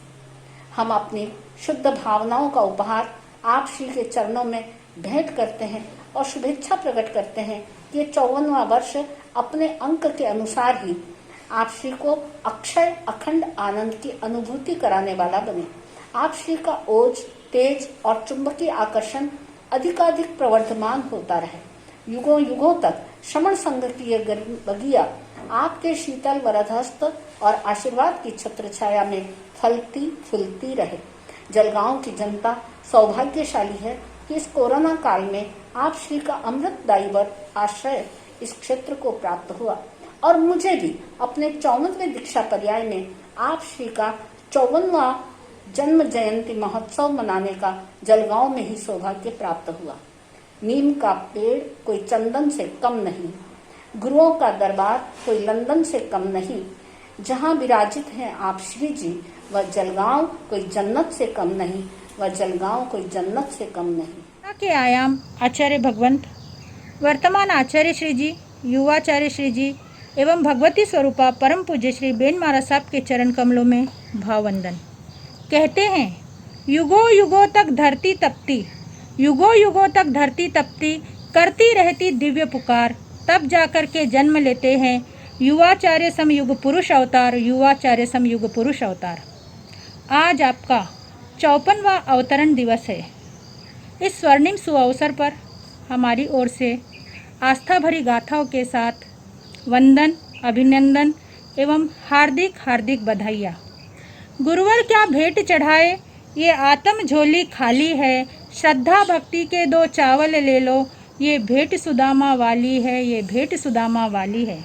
हम अपनी शुद्ध भावनाओं का उपहार आप श्री के चरणों में भेंट करते हैं और शुभेच्छा प्रकट करते हैं कि ये 54वां वर्ष अपने अंक के अनुसार ही आप श्री को अक्षय अखंड आनंद की अनुभूति कराने वाला बने। आप श्री का ओज, तेज और चुंबकीय आकर्षण अधिकाधिक प्रवर्धमान होता रहे। युगों युगों तक श्रमण संघ की यह बगिया आपके शीतल वरदहस्त और आशीर्वाद की छत्र छाया में फलती फूलती रहे। जलगांव की जनता सौभाग्यशाली है कि इस कोरोना काल में आप श्री का अमृतदायी वर आश्रय इस क्षेत्र को प्राप्त हुआ और मुझे भी अपने 54वें दीक्षा पर्याय में आप श्री का 54वां जन्म जयंती महोत्सव मनाने का जलगांव में ही सौभाग्य प्राप्त हुआ। नीम का पेड़ कोई चंदन से कम नहीं, गुरुओं का दरबार कोई लंदन से कम नहीं। जहाँ विराजित हैं आप श्री जी, वह जलगांव कोई जन्नत से कम नहीं, वह जलगांव कोई जन्नत से कम नहीं। के आयाम आचार्य भगवंत, वर्तमान आचार्य श्री जी, युवाचार्य श्री जी एवं भगवती स्वरूपा परम पूज्य श्री बेन महाराज साहब के चरण कमलों में भाववंदन। कहते हैं, युगों युगों तक धरती तपती, युगों युगों तक धरती तपती, करती रहती दिव्य पुकार, तब जाकर के जन्म लेते हैं युवाचार्य समयुग पुरुष अवतार, युवाचार्य समयुग पुरुष अवतार। आज आपका 54वां अवतरण दिवस है। इस स्वर्णिम सुअवसर पर हमारी ओर से आस्था भरी गाथाओं के साथ वंदन, अभिनंदन एवं हार्दिक हार्दिक बधाइयाँ। गुरुवर क्या भेंट चढ़ाए, ये आत्म झोली खाली है, श्रद्धा भक्ति के 2 चावल ले लो, ये भेंट सुदामा वाली है, ये भेंट सुदामा वाली है।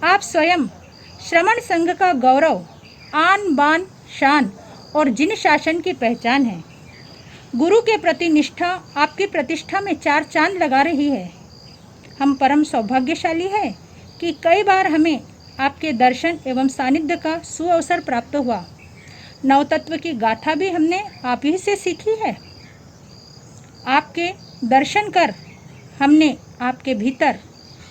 आप स्वयं श्रमण संघ का गौरव, आन बान शान और जिन शासन की पहचान है। गुरु के प्रति निष्ठा आपकी प्रतिष्ठा में 4 चांद लगा रही है। हम परम सौभाग्यशाली हैं कि कई बार हमें आपके दर्शन एवं सानिध्य का सुअवसर प्राप्त हुआ। नवतत्व की गाथा भी हमने आप ही से सीखी है। आपके दर्शन कर हमने आपके भीतर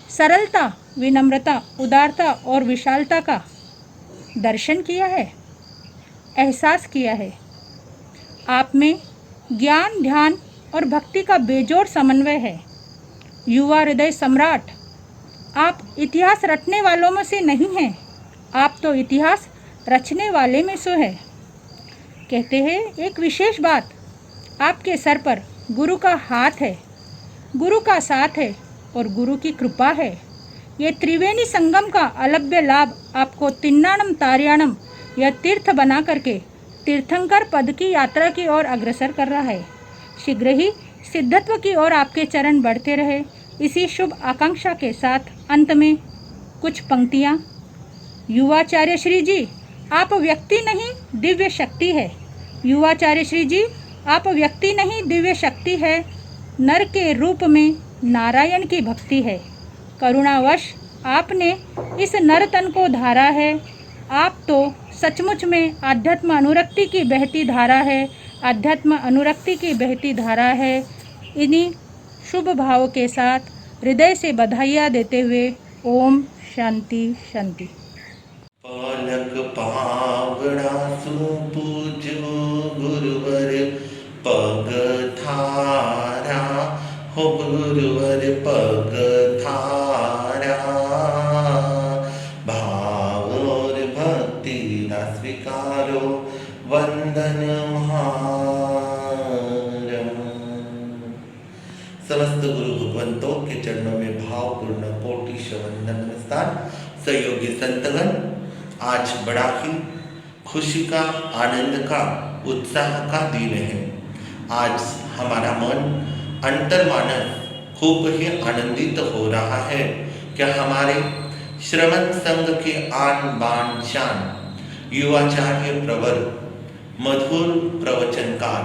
सरलता, विनम्रता, उदारता और विशालता का दर्शन किया है, एहसास किया है। आप में ज्ञान, ध्यान और भक्ति का बेजोड़ समन्वय है। युवा हृदय सम्राट, आप इतिहास रटने वालों में से नहीं हैं, आप तो इतिहास रचने वाले में से है। कहते हैं, एक विशेष बात, आपके सर पर गुरु का हाथ है, गुरु का साथ है और गुरु की कृपा है। ये त्रिवेणी संगम का अलभ्य लाभ आपको तिन्नाणम तार्याणम यह तीर्थ बना करके तीर्थंकर पद की यात्रा की ओर अग्रसर कर रहा है। शीघ्र ही सिद्धत्व की ओर आपके चरण बढ़ते रहे। इसी शुभ आकांक्षा के साथ अंत में कुछ पंक्तियाँ। युवाचार्य श्री जी, आप व्यक्ति नहीं दिव्य शक्ति है। युवाचार्य श्री जी, आप व्यक्ति नहीं दिव्य शक्ति है। नर के रूप में नारायण की भक्ति है। करुणावश आपने इस नर तन को धारा है। आप तो सचमुच में आध्यात्म अनुरक्ति की बहती धारा है, आध्यात्म अनुरक्ति की बहती धारा है। इन्हीं शुभ भाव के साथ हृदय से बधाइयाँ देते हुए ओम शांति शांति। पालक पावड़ा सुपूज्यो गुरुवर पग थारा, हो गुरुवर पग थारा, भाव और भक्ति ना स्वीकारो वंदन समस्त गुरु भगवंतों के चरणों में भावपूर्ण कोटि वंदन नमस्कार। सहयोगी संतगण, आज बड़ा ही खुशी का, आनंद का, उत्साह का दिन है। आज हमारा मन, अंतर्मानस खूब ही आनंदित हो रहा है कि हमारे श्रमण संघ के आन बान शान युवाचार्य प्रवर, मधुर प्रवचनकार,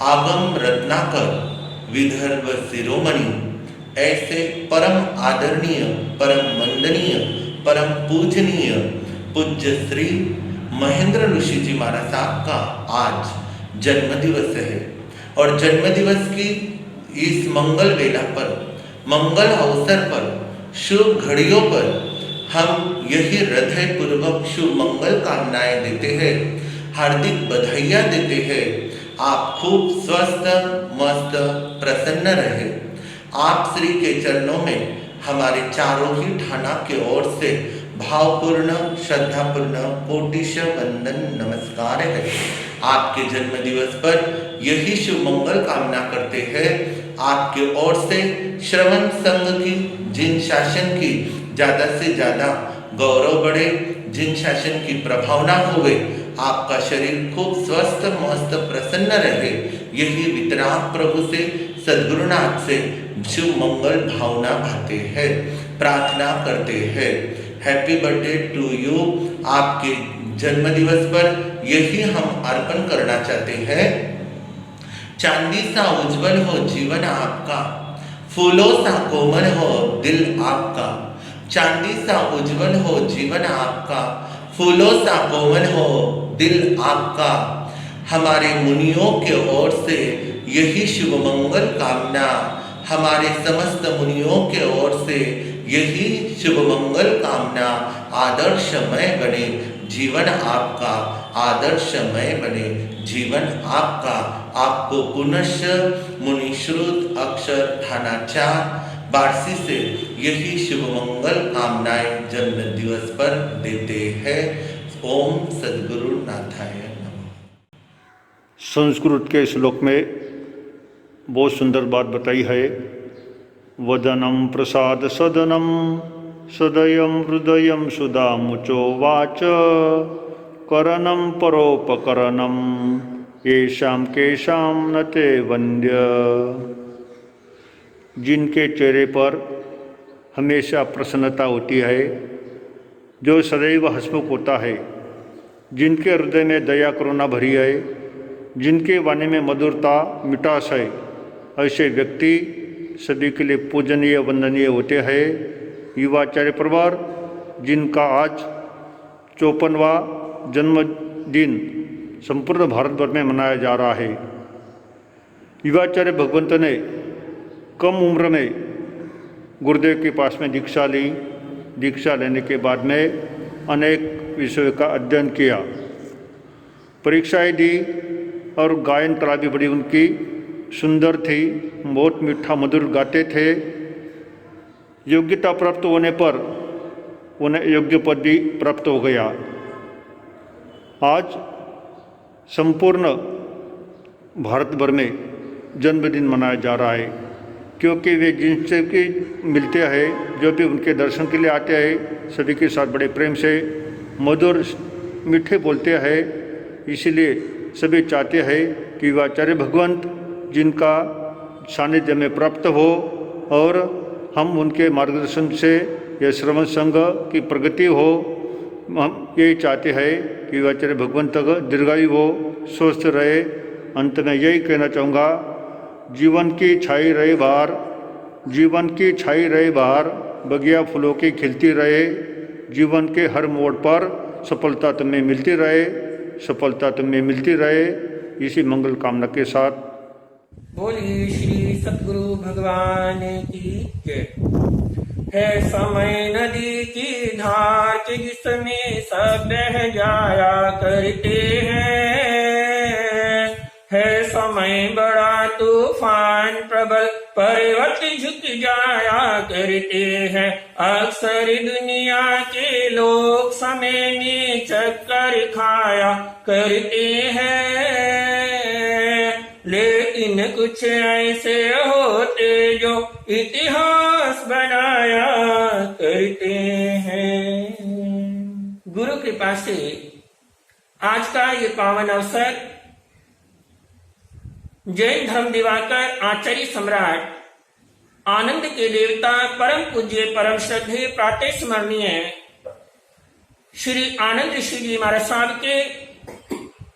आगम रत्नाकर, विदर्भ शिरोमणि, ऐसे परम आदरणीय, परम वंदनीय, परम पूजनीय पूज्य श्री महेंद्र ऋषि जी महाराज साहब का आज जन्म दिवस है। और जन्म दिवस की इस मंगल वेला पर, मंगल अवसर पर, शुभ घड़ियों पर हम यही हृदय पूर्वक शुभ मंगल कामनाएं देते हैं, हार्दिक बधाइयाँ देते हैं। आप खूब स्वस्थ, मस्त, प्रसन्न रहे। आप श्री के चरणों में हमारे चारों ही ठाना के ओर से भावपूर्ण, श्रद्धापूर्ण कोटिश वंदन नमस्कार है। आपके जन्म दिवस पर यही शुभ मंगल कामना करते हैं। आपके ओर से श्रवण संघ की, जिन शासन की ज़्यादा से ज़्यादा गौरव बढ़े, जिन शासन की प्रभावना हुए, आपका शरीर खूब स्वस्थ, मस्त, प्रसन्न रहे, यही वितराग प्रभु से, सद्गुरुनाथ से शुभ मंगल भावना भाते हैं, प्रार्थना करते हैं। Happy birthday to you. आपके जन्म दिवस पर यही हम अर्पण करना चाहते हैं। चांदी सा उज्जवल हो जीवन आपका, फूलों सा कोमल हो दिल आपका। चांदी सा उज्जवल हो जीवन आपका, फूलों सा कोमल हो दिल आपका। हमारे मुनियों के ओर से यही शुभ मंगल कामना, हमारे समस्त मुनियों के ओर से यही शुभ मंगल कामना आदर्शमय बने जीवन आपका, आदर्शमय बने जीवन आपका। आपको पुनश्च मुनिश्रुत अक्षर थाना 4 बारसी से यही शुभ मंगल कामनाएं जन्म दिवस पर देते हैं। ओम सद्गुरु नाथाय नमः। संस्कृत के श्लोक में बहुत सुंदर बात बताई है। वदनम प्रसाद सदनम सदयम हृदयम सुधामुचो वाच करणम परोपकरणम येषाम केशाम नते वंद्य। जिनके चेहरे पर हमेशा प्रसन्नता होती है, जो सदैव हंसमुख होता है, जिनके हृदय में दया करुणा भरी है, जिनके वाणी में मधुरता मिठास है, ऐसे व्यक्ति सदी के लिए पूजनीय वंदनीय होते हैं। युवाचार्य परिवार जिनका आज 54वां जन्मदिन संपूर्ण भारत भर में मनाया जा रहा है। युवाचार्य भगवंत ने कम उम्र में गुरुदेव के पास में दीक्षा ली। दीक्षा लेने के बाद में अनेक विषयों का अध्ययन किया, परीक्षाएं दी और गायन कला भी बड़ी उनकी सुंदर थी। बहुत मीठा मधुर गाते थे। योग्यता प्राप्त होने पर उन्हें योग्य पद भी प्राप्त हो गया। आज संपूर्ण भारत भर में जन्मदिन मनाया जा रहा है, क्योंकि वे जिनसे कि मिलते हैं, जो भी उनके दर्शन के लिए आते हैं, सभी के साथ बड़े प्रेम से मधुर मीठे बोलते हैं। इसीलिए सभी चाहते हैं कि आचार्य भगवंत जिनका सानिध्य में प्राप्त हो और हम उनके मार्गदर्शन से यह श्रवण संघ की प्रगति हो। हम यही चाहते हैं कि आचार्य भगवंत दीर्घायु हो, स्वस्थ रहे। अंत में यही कहना चाहूँगा, जीवन की छाई रहे बाहर, जीवन की छाई रहे बाहर, बगिया फूलों की खिलती रहे। जीवन के हर मोड़ पर सफलता तुम्हें मिलती रहे, सफलता तुम्हें मिलती रहे। इसी मंगल कामना के साथ बोलिए श्री सतगुरु भगवान की जय। है समय नदी की धार के जिसमें सब बह जाया करते हैं। है समय बड़ा तूफान प्रबल पर्वत झुक जाया करते हैं। अक्सर दुनिया के लोग समय में चक्कर खाया करते हैं, लेकिन कुछ ऐसे होते जो इतिहास बनाया करते हैं। गुरु कृपा से आज का ये पावन अवसर जैन धर्म दिवाकर आचार्य सम्राट आनंद के देवता परम पूज्य परम श्रद्धेय प्रातः स्मरणीय श्री आनंद ऋषि जी महाराज साहब के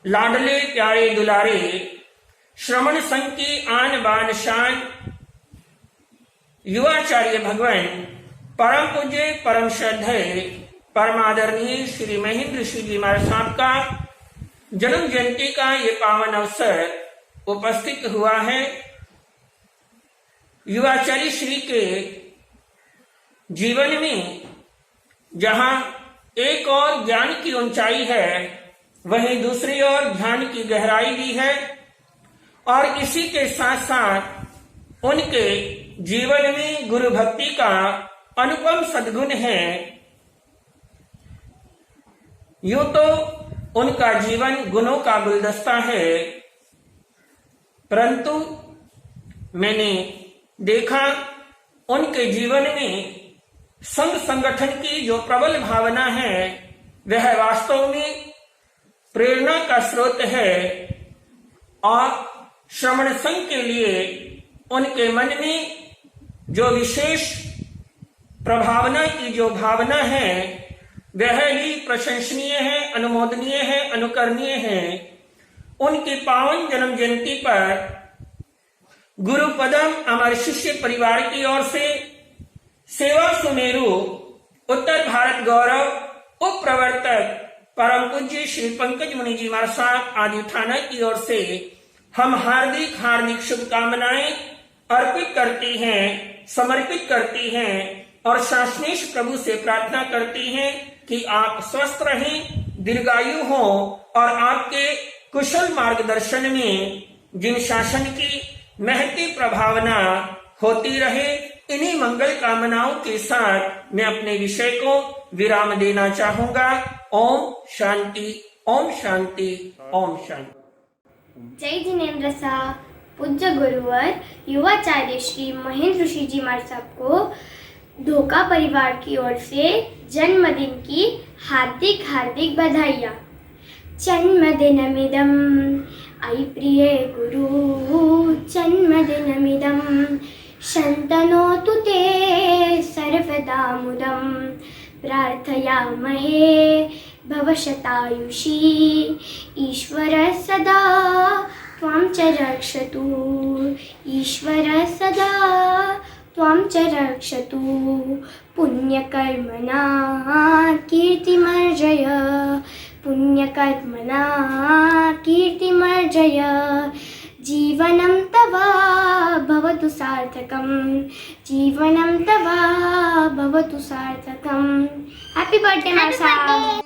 लाडले प्यारे दुलारे श्रवण संघ की आन बान शान युवाचार्य भगवान परम पूज्य परम श्रद्धेय परमादरणीय श्री महेंद्र ऋषि जी महाराज साहब का जन्म जयंती का ये पावन अवसर उपस्थित हुआ है। युवाचार्य श्री के जीवन में जहां एक और ज्ञान की ऊंचाई है, वहीं दूसरी ओर ध्यान की गहराई भी है। और इसी के साथ साथ उनके जीवन में गुरु भक्ति का अनुपम सद्गुण है। यूं तो उनका जीवन गुणों का गुलदस्ता है, परंतु मैंने देखा उनके जीवन में संघ संगठन की जो प्रबल भावना है, वह वास्तव में प्रेरणा का स्रोत है। और श्रवण संघ के लिए उनके मन में जो विशेष प्रभावना की जो भावना है, वह ही प्रशंसनीय है, अनुमोदनीय है, अनुकरणीय है। उनकी पावन जन्म जयंती पर गुरु पदम अमर शिष्य परिवार की ओर से सेवा सुमेरु उत्तर भारत गौरव उप प्रवर्तक परम पूज्य श्री पंकज मुनि जी महाराज साहब आदि थाना की ओर से हम हार्दिक हार्दिक शुभकामनाएं अर्पित करती हैं, समर्पित करती हैं। और शासनेश प्रभु से प्रार्थना करती हैं कि आप स्वस्थ रहें, दीर्घायु हो और आपके कुशल मार्गदर्शन में जिन शासन की महती प्रभावना होती रहे। इन्हीं मंगल कामनाओं के साथ मैं अपने विषय को विराम देना चाहूंगा। ओम शांति, ओम शांति, ओम शांति। जय जिनेन्द्र साहब, पूज्य गुरुवर युवाचार्य श्री महेंद्र ऋषि जी महाराज साहब को धोखा परिवार की ओर से जन्मदिन की हार्दिक हार्दिक बधाइयाँ। जन्मदिनमिदं अयि प्रिय गुरु, जन्मदिनमिदं शन्तनोतु ते सर्वदा मुदं, प्रार्थयामहे भवशतायुषी, ईश्वर सदा त्वां च रक्षतु, ईश्वर सदा त्वां च रक्षतु। पुण्यकर्मणा कीर्तिमर्जय, पुण्यकर्मणा कीर्तिमर्जय, जीवनं तव भवतु सार्थकं, जीवनं तव भवतु सार्थकं। हैप्पी बर्थडे मासा।